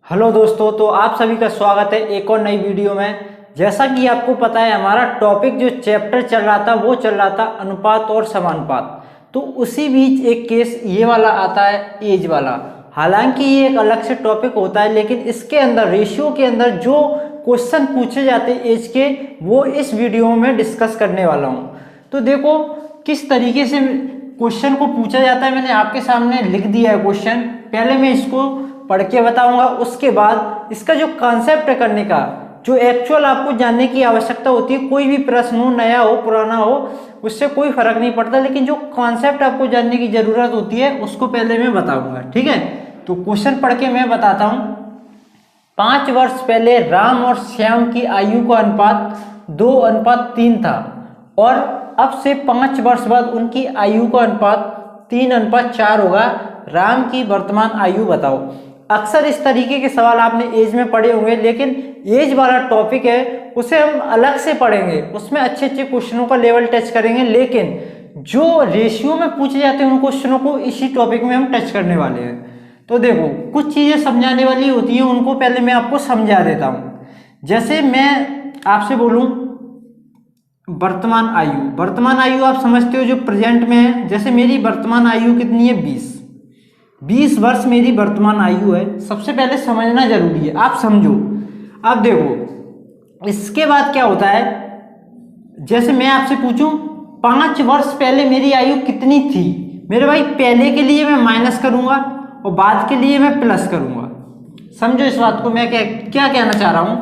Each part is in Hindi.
हेलो दोस्तों, तो आप सभी का स्वागत है एक और नई वीडियो में। जैसा कि आपको पता है, हमारा टॉपिक जो चैप्टर चल रहा था वो चल रहा था अनुपात और समानुपात। तो उसी बीच एक केस ये वाला आता है, एज वाला। हालांकि ये एक अलग से टॉपिक होता है, लेकिन इसके अंदर रेशियो के अंदर जो क्वेश्चन पूछे जाते हैं एज के, वो इस वीडियो में डिस्कस करने वाला हूँ। तो देखो किस तरीके से क्वेश्चन को पूछा जाता है, मैंने आपके सामने लिख दिया है क्वेश्चन। पहले मैं इसको पढ़ के बताऊंगा, उसके बाद इसका जो कॉन्सेप्ट करने का, जो एक्चुअल आपको जानने की आवश्यकता होती है। कोई भी प्रश्न हो, नया हो पुराना हो, उससे कोई फर्क नहीं पड़ता, लेकिन जो कॉन्सेप्ट आपको जानने की जरूरत होती है उसको पहले मैं बताऊंगा, ठीक है। तो क्वेश्चन पढ़ के मैं बताता हूं। 5 वर्ष पहले राम और श्याम की आयु का अनुपात 2:3 था, और अब से 5 वर्ष बाद उनकी आयु का अनुपात 3:4 होगा। राम की वर्तमान आयु बताओ। अक्सर इस तरीके के सवाल आपने एज में पढ़े होंगे, लेकिन एज वाला टॉपिक है उसे हम अलग से पढ़ेंगे, उसमें अच्छे अच्छे क्वेश्चनों का लेवल टच करेंगे। लेकिन जो रेशियो में पूछे जाते हैं उन क्वेश्चनों को इसी टॉपिक में हम टच करने वाले हैं। तो देखो, कुछ चीजें समझाने वाली होती हैं, उनको पहले मैं आपको समझा देता हूं। जैसे मैं आपसे बोलूं वर्तमान आयु, वर्तमान आयु आप समझते हो जो प्रेजेंट में है। जैसे मेरी वर्तमान आयु कितनी है? 20 वर्ष मेरी वर्तमान आयु है। सबसे पहले समझना जरूरी है, आप समझो। अब देखो इसके बाद क्या होता है। जैसे मैं आपसे पूछूं 5 वर्ष पहले मेरी आयु कितनी थी, मेरे भाई पहले के लिए मैं माइनस करूंगा और बाद के लिए मैं प्लस करूंगा। समझो इस बात को, मैं क्या कहना चाह रहा हूं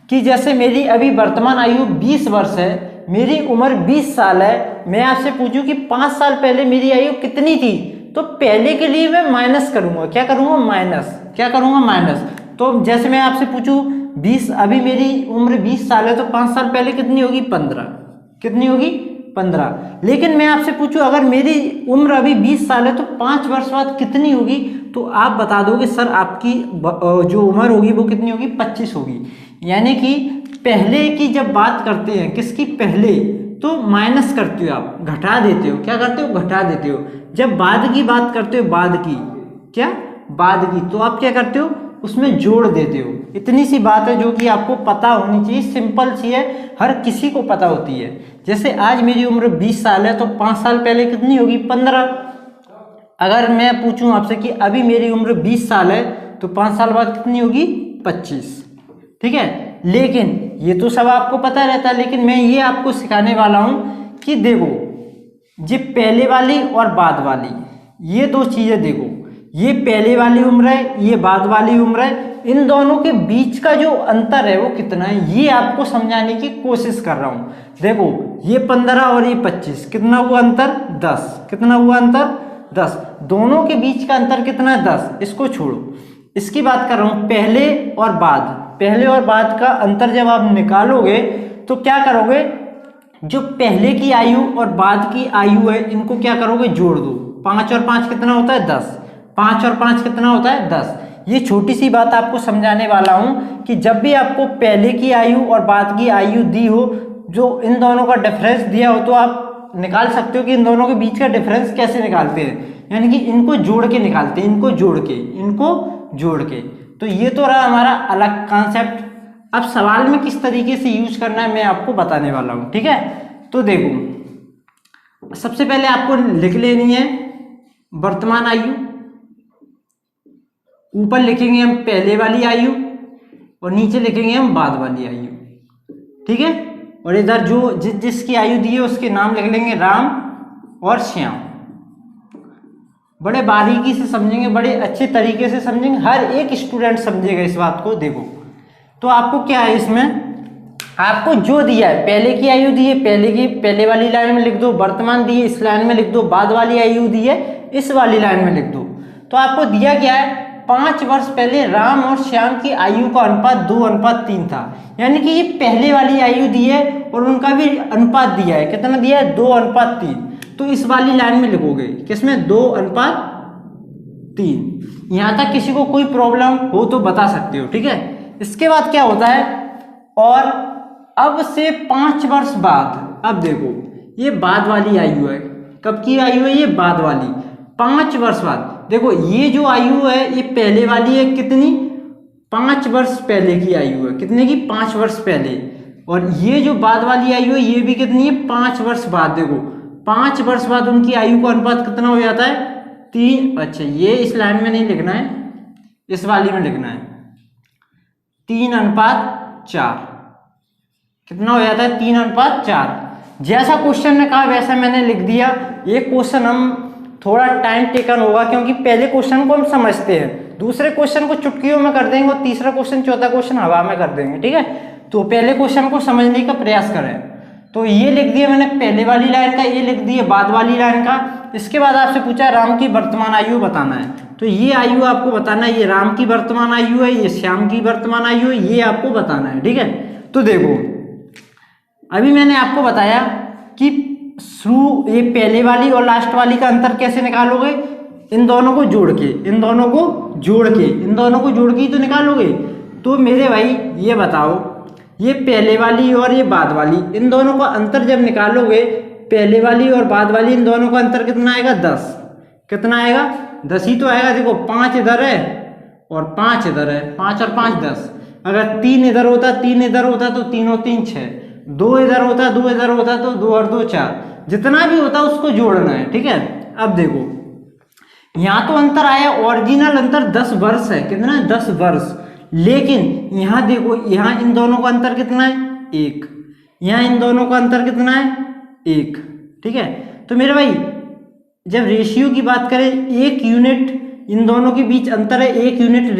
कि जैसे मेरी अभी वर्तमान आयु 20 वर्ष है, मेरी उम्र 20 साल है। मैं आपसे पूछूं कि 5 साल पहले मेरी आयु कितनी थी, तो पहले के लिए मैं माइनस करूंगा। क्या करूंगा? माइनस। क्या करूंगा? माइनस। तो जैसे मैं आपसे पूछूं 20, अभी मेरी उम्र 20 साल है, तो 5 साल पहले कितनी होगी? 15। कितनी होगी? 15। लेकिन मैं आपसे पूछूं अगर मेरी उम्र अभी 20 साल है तो 5 वर्ष बाद कितनी होगी, तो आप बता दोगे सर आपकी जो उम्र होगी वो कितनी होगी? 25 होगी। यानी कि पहले की जब बात करते हैं, किसकी? पहले, तो माइनस करते हो आप, घटा देते हो। क्या करते हो? घटा देते हो। जब बाद की बात करते हो, बाद की, क्या? बाद की, तो आप क्या करते हो? उसमें जोड़ देते हो। इतनी सी बात है जो कि आपको पता होनी चाहिए, सिंपल सी है, हर किसी को पता होती है। जैसे आज मेरी उम्र 20 साल है, तो 5 साल पहले कितनी होगी? 15। अगर मैं पूछूं आपसे कि अभी मेरी उम्र 20 साल है, तो 5 साल बाद कितनी होगी? 25। ठीक है। लेकिन ये तो सब आपको पता रहता है, लेकिन मैं ये आपको सिखाने वाला हूं कि देखो, ये पहले वाली और बाद वाली, ये दो चीजें देखो। ये पहले वाली उम्र है, ये बाद वाली उम्र है। इन दोनों के बीच का जो अंतर है वो कितना है, ये आपको समझाने की कोशिश कर रहा हूं। देखो, ये 15 और ये 25, कितना हुआ अंतर? 10। कितना हुआ अंतर? 10। दोनों के बीच का अंतर कितना है? 10। इसको छोड़ो, इसकी बात कर रहा हूं पहले और बाद। पहले और बाद का अंतर जब आप निकालोगे तो क्या करोगे? जो पहले की आयु और बाद की आयु है, इनको क्या करोगे? जोड़ दो। 5 और 5 कितना होता है? 10। 5 और 5 कितना होता है? 10। ये छोटी सी बात आपको समझाने वाला हूं कि जब भी आपको पहले की आयु और बाद की आयु दी हो, जो इन दोनों का डिफरेंस दिया हो, तो आप निकाल सकते हो कि इन दोनों के बीच का डिफरेंस कैसे निकालते हैं। यानी कि इनको जोड़ के निकालते हैं, इनको जोड़ के, इनको जोड़ के। तो ये तो रहा हमारा अलग कॉन्सेप्ट। अब सवाल में किस तरीके से यूज करना है मैं आपको बताने वाला हूं, ठीक है। तो देखो, सबसे पहले आपको लिख लेनी है वर्तमान आयु। ऊपर लिखेंगे हम पहले वाली आयु और नीचे लिखेंगे हम बाद वाली आयु, ठीक है। और इधर जो जिसकी आयु दी है उसके नाम लिख लेंगे राम और श्याम। बड़े बारीकी से समझेंगे, बड़े अच्छे तरीके से समझेंगे, हर एक स्टूडेंट समझेगा इस बात को। देखो, तो आपको क्या है, इसमें आपको जो दिया है, पहले की आयु दी है, पहले वाली लाइन में लिख दो। वर्तमान दी है, इस लाइन में लिख दो। बाद वाली आयु दी है, इस वाली लाइन में लिख दो। तो आपको दिया क्या है? 5 वर्ष पहले राम और श्याम की आयु का अनुपात 2:3 था। यानी कि ये पहले वाली आयु दी है और उनका भी अनुपात दिया है। कितना दिया है? 2:3। तो इस वाली लाइन में लिखोगे, किसमें? 2:3। यहां तक किसी को कोई प्रॉब्लम हो तो बता सकते हो, ठीक है। इसके बाद क्या होता है? और अब से 5 वर्ष बाद, अब देखो ये बाद वाली आयु है। कब की आयु है? ये बाद वाली। 5 वर्ष बाद देखो, ये जो आयु है ये पहले वाली है कितनी? 5 वर्ष पहले की आयु है। कितने की? 5 वर्ष पहले। और ये जो बाद वाली आयु है ये भी कितनी है? 5 वर्ष बाद। देखो 5 वर्ष बाद उनकी आयु का अनुपात कितना हो जाता है? 3। अच्छा, ये इस लाइन में नहीं लिखना है, इस वाली में लिखना है, 3:4। कितना हो जाता है? 3:4। जैसा क्वेश्चन ने कहा वैसा मैंने लिख दिया। ये क्वेश्चन हम थोड़ा टाइम टेकन होगा क्योंकि पहले क्वेश्चन को हम समझते हैं, दूसरे क्वेश्चन को चुटकियों में कर देंगे और तीसरा क्वेश्चन चौथा क्वेश्चन हवा में कर देंगे। ठीक है, तो पहले क्वेश्चन को समझने का प्रयास करें। तो ये लिख दिया मैंने पहले वाली लाइन का, ये लिख दिया बाद वाली लाइन का। इसके बाद आपसे पूछा राम की वर्तमान आयु बताना है, तो ये आयु आपको बताना है, ये राम की वर्तमान आयु है, ये श्याम की वर्तमान आयु है, ये आपको बताना है। ठीक है, तो देखो अभी मैंने आपको बताया कि शुरू ये पहले वाली और लास्ट वाली का अंतर कैसे निकालोगे? इन दोनों को जोड़ के, इन दोनों को जोड़ के, इन दोनों को जोड़ के ही तो निकालोगे। तो मेरे भाई ये बताओ, ये पहले वाली और ये बाद वाली, इन दोनों का अंतर जब निकालोगे, पहले वाली और बाद वाली, इन दोनों का अंतर कितना आएगा? 10। कितना आएगा? 10 ही तो आएगा। देखो 5 इधर है और 5 इधर है, 5 और 5 10। अगर 3 इधर होता, 3 इधर होता तो 3 और 3 6, 2 इधर होता, 2 इधर होता तो 2 और 2 4, जितना भी होता उसको जोड़ना है। ठीक है, अब देखो यहाँ तो अंतर आया, ओरिजिनल अंतर 10 वर्ष है। कितना है? 10 वर्ष। लेकिन यहाँ देखो, यहाँ इन दोनों का अंतर कितना है? 1। यहाँ इन दोनों का अंतर कितना है? 1। ठीक है, तो मेरे भाई जब रेशियो की बात करें, 1 यूनिट इन दोनों के बीच अंतर है, 1 यूनिट।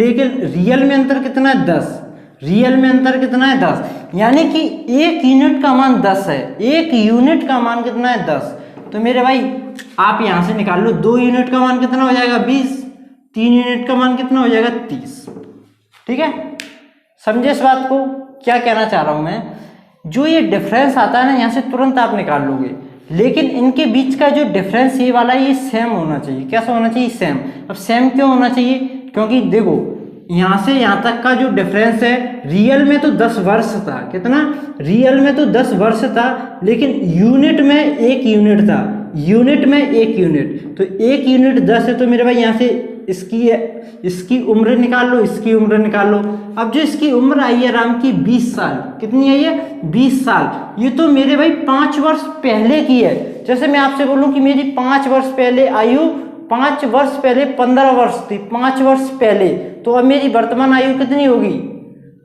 रियल में अंतर कितना है? 10। रियल में अंतर कितना है? 10। यानी कि 1 यूनिट का मान 10 है। 1 यूनिट का मान कितना है? 10। तो मेरे भाई आप यहां से निकाल लो, 2 यूनिट का मान कितना हो जाएगा? 20। 3 यूनिट का मान कितना हो जाएगा? 30। ठीक है, समझे इस बात को? क्या कहना चाह रहा हूं मैं, जो ये डिफरेंस आता है ना, यहां से तुरंत आप निकाल लोगे, लेकिन इनके बीच का जो डिफरेंस ये वाला, ये सेम होना चाहिए। कैसा होना चाहिए? सेम। अब सेम क्यों होना चाहिए? क्योंकि देखो यहां से यहां तक का जो डिफरेंस है, रियल में तो 10 वर्ष था। कितना? रियल में तो 10 वर्ष था, लेकिन यूनिट में 1 यूनिट था। यूनिट में 1 यूनिट, तो 1 यूनिट 10 है। तो मेरे भाई यहाँ से इसकी उम्र निकाल लो, इसकी उम्र निकाल लो। अब जो इसकी उम्र आई है राम की 20 साल। कितनी आई है? 20 साल। ये तो मेरे भाई 5 वर्ष पहले की है। जैसे मैं आपसे बोलूं कि मेरी 5 वर्ष पहले आयु, 5 वर्ष पहले 15 वर्ष थी, 5 वर्ष पहले, तो अब मेरी वर्तमान आयु कितनी होगी?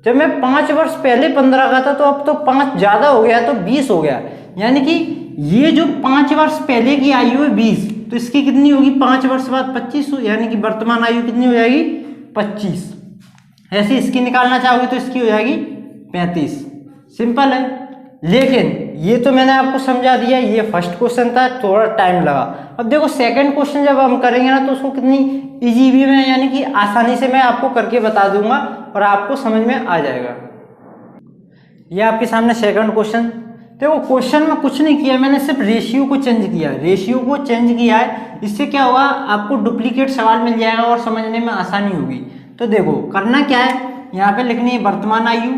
जब मैं 5 वर्ष पहले 15 का था, तो अब तो 5 ज्यादा हो गया, तो 20 हो गया। यानी कि ये जो 5 वर्ष पहले की आयु है 20, तो इसकी कितनी होगी? 5 वर्ष बाद 25, यानी कि वर्तमान आयु कितनी हो जाएगी? 25। ऐसे इसकी निकालना चाहोगे तो इसकी हो जाएगी 35। सिंपल है। लेकिन ये तो मैंने आपको समझा दिया, ये फर्स्ट क्वेश्चन था, थोड़ा टाइम लगा। अब देखो सेकंड क्वेश्चन जब हम करेंगे ना, तो उसको कितनी इजी वे में, यानी कि आसानी से मैं आपको करके बता दूंगा और आपको समझ में आ जाएगा। ये आपके सामने सेकंड क्वेश्चन। देखो क्वेश्चन में कुछ नहीं किया मैंने, सिर्फ रेशियो को चेंज किया। रेशियो को चेंज किया है, इससे क्या होगा? आपको डुप्लीकेट सवाल मिल जाएगा और समझने में आसानी होगी। तो देखो करना क्या है, यहाँ पे लिखनी है वर्तमान आयु,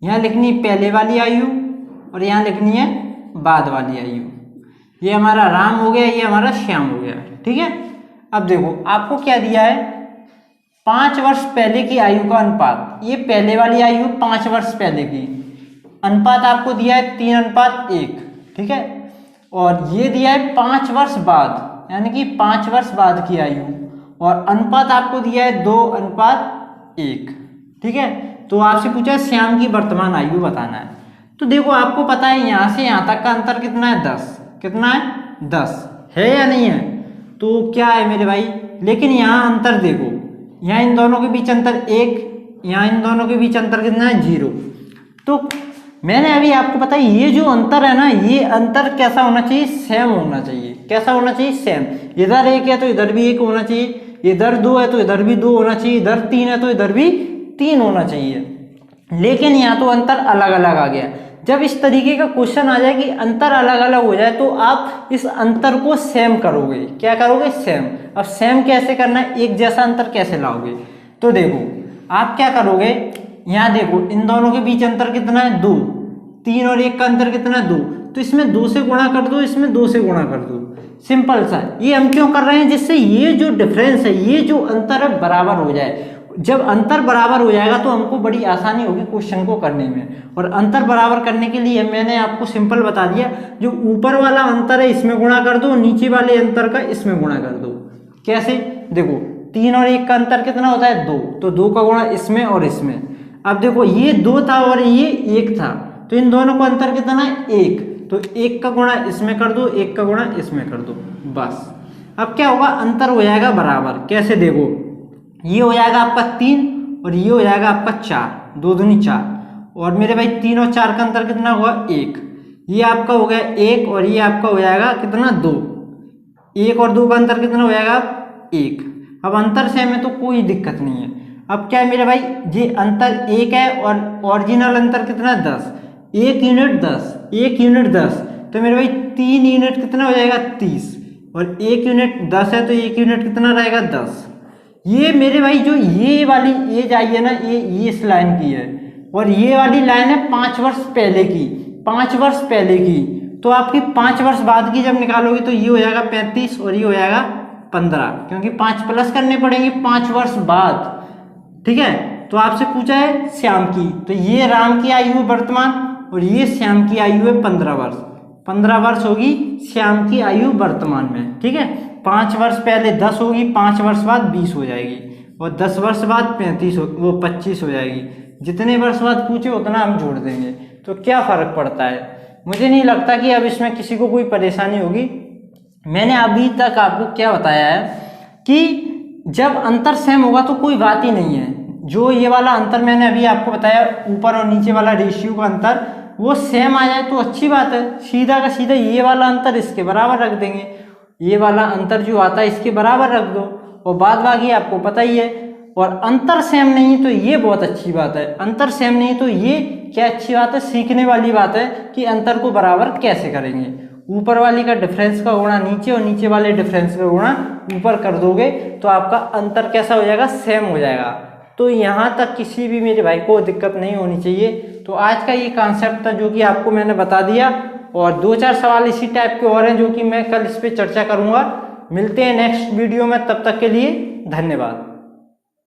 यहाँ लिखनी है पहले वाली आयु, और यहाँ लिखनी है बाद वाली आयु। ये हमारा राम हो गया, ये हमारा श्याम हो गया। ठीक है, अब देखो आपको क्या दिया है? 5 वर्ष पहले की आयु का अनुपात। ये पहले वाली आयु 5 वर्ष पहले की, अनुपात आपको दिया है 3:1। ठीक है, और ये दिया है 5 वर्ष बाद, यानी कि 5 वर्ष बाद की आयु, और अनुपात आपको दिया है 2:1। ठीक है, तो आपसे पूछा है श्याम की वर्तमान आयु बताना है। तो देखो आपको पता है यहाँ से यहाँ तक का अंतर कितना है? 10। कितना है? 10 है या नहीं है? तो क्या है मेरे भाई, लेकिन यहाँ अंतर देखो, यहाँ इन दोनों के बीच अंतर 1, यहाँ इन दोनों के बीच अंतर कितना है? 0। तो मैंने अभी आपको बताया ये जो अंतर है ना, ये अंतर कैसा होना चाहिए? सेम होना चाहिए। कैसा होना चाहिए? सेम। इधर 1 है तो इधर भी 1 होना चाहिए, इधर 2 है तो इधर भी 2 होना चाहिए, इधर 3 है तो इधर भी 3 होना चाहिए। लेकिन यहाँ तो अंतर अलग अलग आ गया। जब इस तरीके का क्वेश्चन आ जाए कि अंतर अलग अलग हो जाए, तो आप इस अंतर को सेम करोगे। क्या करोगे? सेम। अब सेम कैसे करना है? एक जैसा अंतर कैसे लाओगे? तो देखो आप क्या करोगे, यहाँ देखो इन दोनों के बीच अंतर कितना है? 2। 3 और 1 का अंतर कितना है? 2। तो इसमें 2 से गुणा कर दो, इसमें 2 से गुणा कर दो। सिंपल सा। ये हम क्यों कर रहे हैं? जिससे ये जो डिफरेंस है, ये जो अंतर है, बराबर हो जाए। जब अंतर बराबर हो जाएगा तो हमको बड़ी आसानी होगी क्वेश्चन को करने में। और अंतर बराबर करने के लिए मैंने आपको सिंपल बता दिया, जो ऊपर वाला अंतर है इसमें गुणा कर दो, नीचे वाले अंतर का इसमें गुणा कर दो। कैसे? देखो 3 और 1 का अंतर कितना होता है 2, तो 2 का गुणा इसमें और इसमें। अब देखो ये 2 था और ये 1 था, तो इन दोनों का अंतर कितना है 1, तो 1 का गुणा इसमें कर दो, 1 का गुणा इसमें कर दो, बस। अब क्या होगा, अंतर हो जाएगा बराबर। कैसे? देखो ये हो जाएगा आपका 3 और ये हो जाएगा आपका 4, 2 दूनी 4, और मेरे भाई 3 और 4 का अंतर कितना हुआ 1, ये आपका हो गया 1 और ये आपका हो जाएगा कितना 2, 1 और 2 का अंतर कितना हो जाएगा 1। अब अंतर सेम है तो कोई दिक्कत नहीं है। अब क्या है मेरे भाई, ये अंतर 1 है और ओरिजिनल अंतर कितना 10, 1 यूनिट 10, 1 यूनिट 10, तो मेरे भाई 3 यूनिट कितना हो जाएगा 30, और 1 यूनिट 10 है तो 1 यूनिट कितना रहेगा 10। ये मेरे भाई जो ये वाली एज आई है ना, ये इस लाइन की है, और ये वाली लाइन है 5 वर्ष पहले की, 5 वर्ष पहले की। तो आपकी 5 वर्ष बाद की जब निकालोगे तो ये हो जाएगा 35 और ये हो जाएगा 15, क्योंकि 5 प्लस करने पड़ेंगे 5 वर्ष बाद। ठीक है, तो आपसे पूछा है श्याम की, तो ये राम की आयु है वर्तमान और ये श्याम की आयु है 15 वर्ष। 15 वर्ष होगी श्याम की आयु वर्तमान में। ठीक है, 5 वर्ष पहले 10 होगी, 5 वर्ष बाद 20 हो जाएगी, और 10 वर्ष बाद 25 हो जाएगी। जितने वर्ष बाद पूछे उतना हम जोड़ देंगे, तो क्या फर्क पड़ता है। मुझे नहीं लगता कि अब इसमें किसी को कोई परेशानी होगी। मैंने अभी तक आपको क्या बताया है कि जब अंतर सेम होगा तो कोई बात ही नहीं है। जो ये वाला अंतर मैंने अभी आपको बताया, ऊपर और नीचे वाला रेशियो का अंतर, वो सेम आ जाए तो अच्छी बात है। सीधा का सीधा ये वाला अंतर इसके बराबर रख देंगे, ये वाला अंतर जो आता है इसके बराबर रख दो, और बाद बाकी आपको पता ही है। और अंतर सेम नहीं तो ये बहुत अच्छी बात है, अंतर सेम नहीं तो ये क्या अच्छी बात है, सीखने वाली बात है कि अंतर को बराबर कैसे करेंगे। ऊपर वाली का डिफरेंस का गुणा नीचे और नीचे वाले डिफरेंस का गुणा ऊपर कर दोगे तो आपका अंतर कैसा हो जाएगा, सेम हो जाएगा। तो यहाँ तक किसी भी मेरे भाई को दिक्कत नहीं होनी चाहिए। तो आज का ये कॉन्सेप्ट था जो कि आपको मैंने बता दिया, और 2-4 सवाल इसी टाइप के और हैं जो कि मैं कल इस पर चर्चा करूँगा। मिलते हैं नेक्स्ट वीडियो में, तब तक के लिए धन्यवाद।